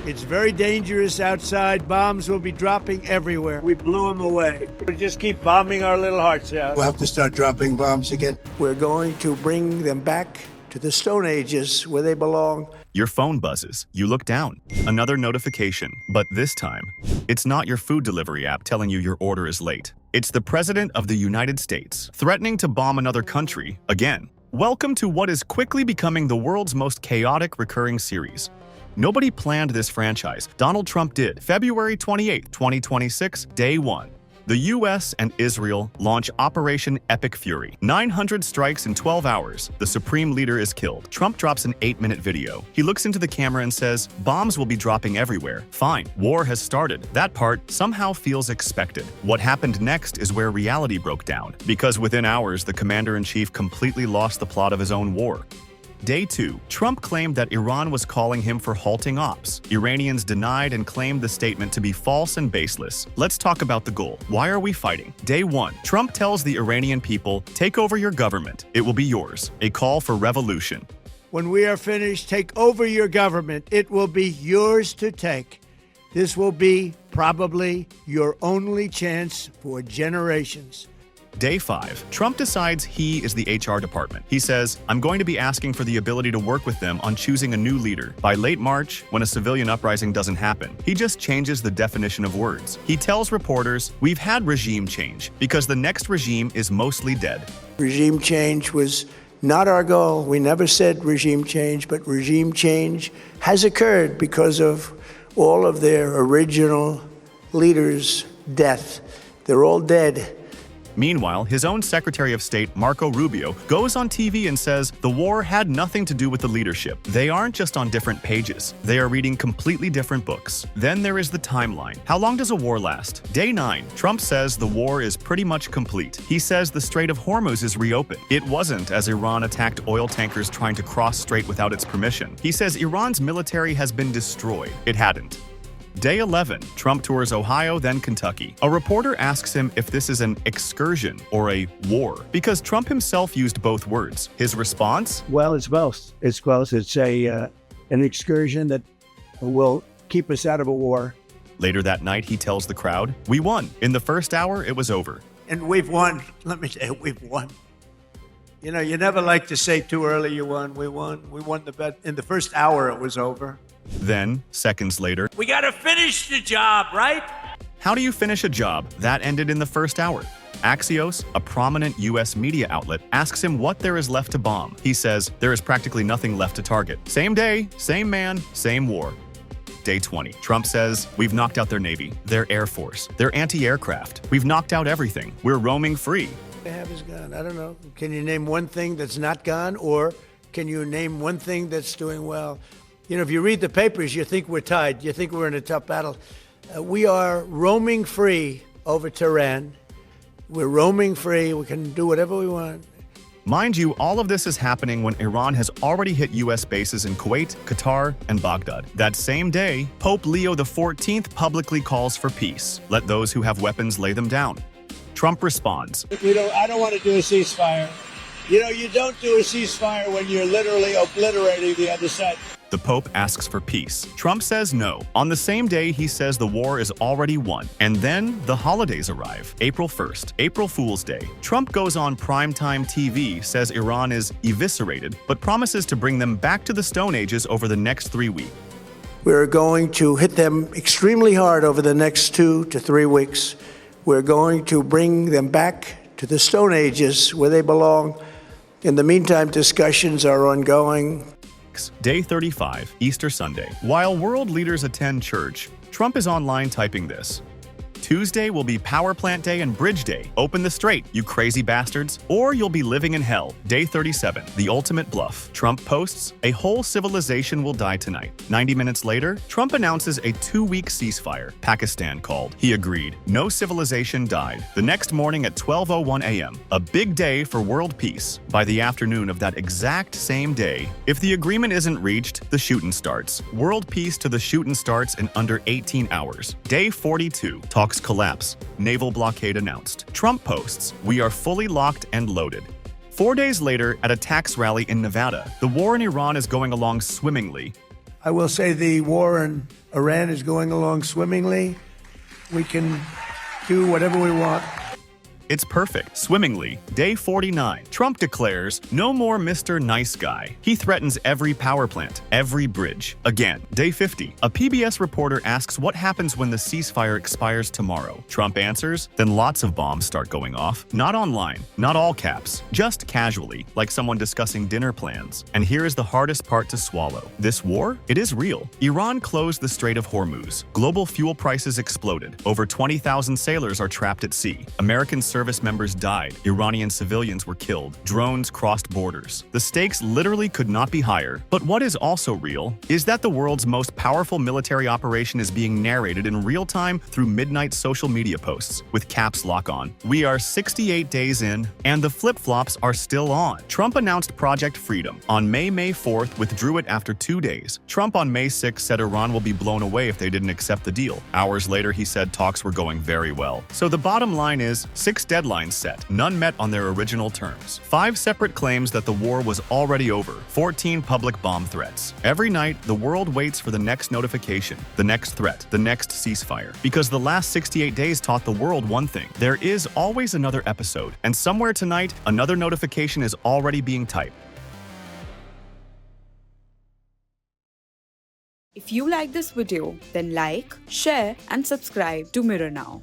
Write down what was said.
It's very dangerous outside. Bombs will be dropping everywhere. We blew them away. We just keep bombing our little hearts out. We'll have to start dropping bombs again. We're going to bring them back to the Stone Ages where they belong. Your phone buzzes. You look down. Another notification. But this time, it's not your food delivery app telling you your order is late. It's the President of the United States threatening to bomb another country again. Welcome to what is quickly becoming the world's most chaotic recurring series. Nobody planned this franchise. Donald Trump did. February 28, 2026, Day 1. The US and Israel launch Operation Epic Fury. 900 strikes in 12 hours. The supreme leader is killed. Trump drops an 8-minute video. He looks into the camera and says, bombs will be dropping everywhere. Fine, war has started. That part somehow feels expected. What happened next is where reality broke down, because within hours, the commander-in-chief completely lost the plot of his own war. Day 2. Trump claimed that Iran was calling him for halting ops. Iranians denied and claimed the statement to be false and baseless. Let's talk about the goal. Why are we fighting? Day 1. Trump tells the Iranian people, take over your government. It will be yours. A call for revolution. When we are finished, take over your government. It will be yours to take. This will be probably your only chance for generations. Day 5. Trump decides he is the HR department. He says, I'm going to be asking for the ability to work with them on choosing a new leader. By late March, when a civilian uprising doesn't happen, he just changes the definition of words. He tells reporters, we've had regime change because the next regime is mostly dead. Regime change was not our goal. We never said regime change, but regime change has occurred because of all of their original leaders' death. They're all dead. Meanwhile, his own Secretary of State, Marco Rubio, goes on TV and says the war had nothing to do with the leadership. They aren't just on different pages. They are reading completely different books. Then there is the timeline. How long does a war last? Day 9. Trump says the war is pretty much complete. He says the Strait of Hormuz is reopened. It wasn't, as Iran attacked oil tankers trying to cross strait without its permission. He says Iran's military has been destroyed. It hadn't. Day 11. Trump tours Ohio, then Kentucky. A reporter asks him if this is an excursion or a war, because Trump himself used both words. His response? Well, it's both. It's both. It's an excursion that will keep us out of a war. Later that night, he tells the crowd, we won. In the first hour, it was over. And we've won. Let me tell you, we've won. You know, you never like to say too early you won. We won. We won the bet. In the first hour, it was over. Then, seconds later, we got to finish the job, right? How do you finish a job? That ended in the first hour. Axios, a prominent U.S. media outlet, asks him what there is left to bomb. He says, there is practically nothing left to target. Same day, same man, same war. Day 20. Trump says, we've knocked out their Navy, their Air Force, their anti-aircraft. We've knocked out everything. We're roaming free. They have is gone. I don't know. Can you name one thing that's not gone, or can you name one thing that's doing well? You know, if you read the papers, you think we're tied. You think we're in a tough battle. We are roaming free over Tehran. We're roaming free. We can do whatever we want. Mind you, all of this is happening when Iran has already hit U.S. bases in Kuwait, Qatar, and Baghdad. That same day, Pope Leo XIV publicly calls for peace. Let those who have weapons lay them down. Trump responds, I don't want to do a ceasefire. You know, you don't do a ceasefire when you're literally obliterating the other side. The Pope asks for peace. Trump says no. On the same day, he says the war is already won. And then the holidays arrive. April 1st, April Fool's Day. Trump goes on primetime TV, says Iran is eviscerated, but promises to bring them back to the Stone Ages over the next 3 weeks. We're going to hit them extremely hard over the next 2 to 3 weeks. We're going to bring them back to the Stone Ages where they belong. In the meantime, discussions are ongoing. Day 35, Easter Sunday. While world leaders attend church, Trump is online typing this. Tuesday will be Power Plant Day and Bridge Day. Open the strait, you crazy bastards, or you'll be living in hell. Day 37, the ultimate bluff. Trump posts, a whole civilization will die tonight. 90 minutes later, Trump announces a 2-week ceasefire. Pakistan called. He agreed. No civilization died. The next morning at 12:01 a.m., a big day for world peace. By the afternoon of that exact same day, if the agreement isn't reached, the shooting starts. World peace to the shooting starts in under 18 hours. Day 42, talks collapse. Naval blockade announced. Trump posts, we are fully locked and loaded. 4 days later, at a tax rally in Nevada, the war in Iran is going along swimmingly. I will say the war in Iran is going along swimmingly. We can do whatever we want. It's perfect. Swimmingly. Day 49. Trump declares, no more Mr. Nice Guy. He threatens every power plant, every bridge. Again. Day 50. A PBS reporter asks what happens when the ceasefire expires tomorrow. Trump answers, then lots of bombs start going off. Not online, not all caps, just casually, like someone discussing dinner plans. And here is the hardest part to swallow. This war? It is real. Iran closed the Strait of Hormuz. Global fuel prices exploded. Over 20,000 sailors are trapped at sea. American service members died. Iranian civilians were killed. Drones crossed borders. The stakes literally could not be higher. But what is also real is that the world's most powerful military operation is being narrated in real time through midnight social media posts with caps lock on. We are 68 days in, and the flip-flops are still on. Trump announced Project Freedom. On May 4th, withdrew it after 2 days. Trump on May 6th said Iran will be blown away if they didn't accept the deal. Hours later, he said talks were going very well. So the bottom line is, 6 deadlines set, none met on their original terms. 5 separate claims that the war was already over. 14 public bomb threats. Every night, the world waits for the next notification, the next threat, the next ceasefire. Because the last 68 days taught the world one thing. There is always another episode. And somewhere tonight, another notification is already being typed. If you like this video, then like, share and subscribe to Mirror Now.